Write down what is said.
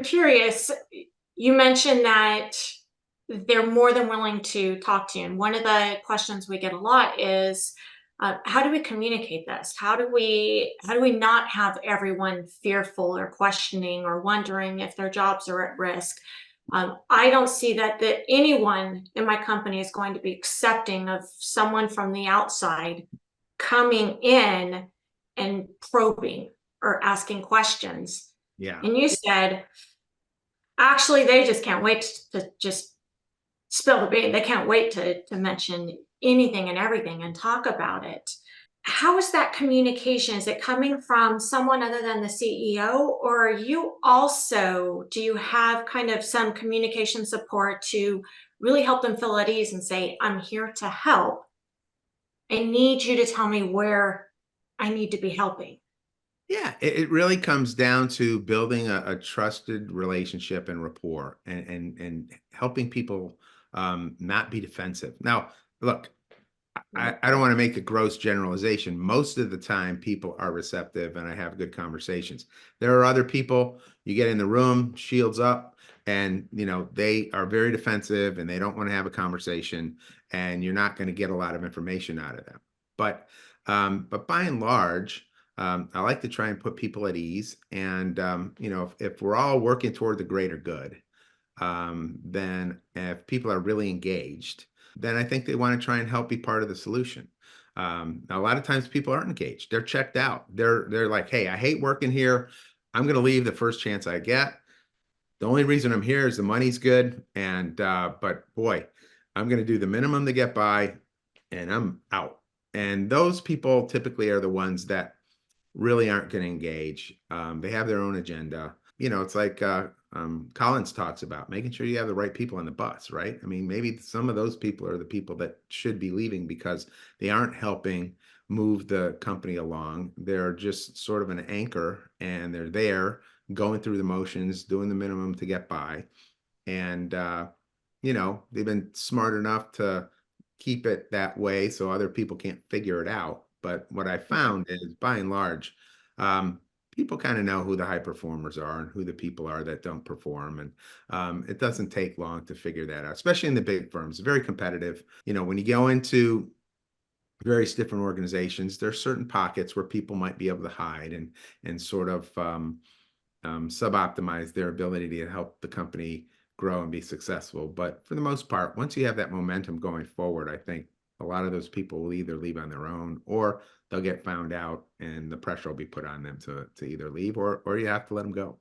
curious, you mentioned that they're more than willing to talk to you. And one of the questions we get a lot is, how do we communicate this? How do we not have everyone fearful or questioning or wondering if their jobs are at risk? I don't see that anyone in my company is going to be accepting of someone from the outside coming in and probing or asking questions. Yeah. And you said, actually, they just can't wait to just spill the bean. They can't wait to mention anything and everything and talk about it. How is that communication? Is it coming from someone other than the CEO, or do you have kind of some communication support to really help them feel at ease and say, I'm here to help. I need you to tell me where I need to be helping. Yeah, it really comes down to building a trusted relationship and rapport and helping people not be defensive. Now, look, I don't want to make a gross generalization. Most of the time, people are receptive and I have good conversations. There are other people, you get in the room, shields up, and they are very defensive and they don't want to have a conversation, and you're not going to get a lot of information out of them. But by and large, I like to try and put people at ease. And if we're all working toward the greater good, then if people are really engaged, then I think they want to try and help be part of the solution. A lot of times people aren't engaged. They're checked out. They're like, hey, I hate working here. I'm going to leave the first chance I get. The only reason I'm here is the money's good. But boy, I'm going to do the minimum to get by and I'm out. And those people typically are the ones that really aren't going to engage. They have their own agenda. It's like Collins talks about making sure you have the right people on the bus, right? I mean, maybe some of those people are the people that should be leaving because they aren't helping move the company along. They're just sort of an anchor and they're there going through the motions, doing the minimum to get by. And, they've been smart enough to keep it that way so other people can't figure it out. But what I found is by and large, um, people kind of know who the high performers are and who the people are that don't perform. And it doesn't take long to figure that out, especially in the big firms. Very competitive. When you go into various different organizations, there are certain pockets where people might be able to hide and sort of sub-optimize their ability to help the company grow and be successful. But for the most part, once you have that momentum going forward, I think a lot of those people will either leave on their own or they'll get found out and the pressure will be put on them to either leave or you have to let them go.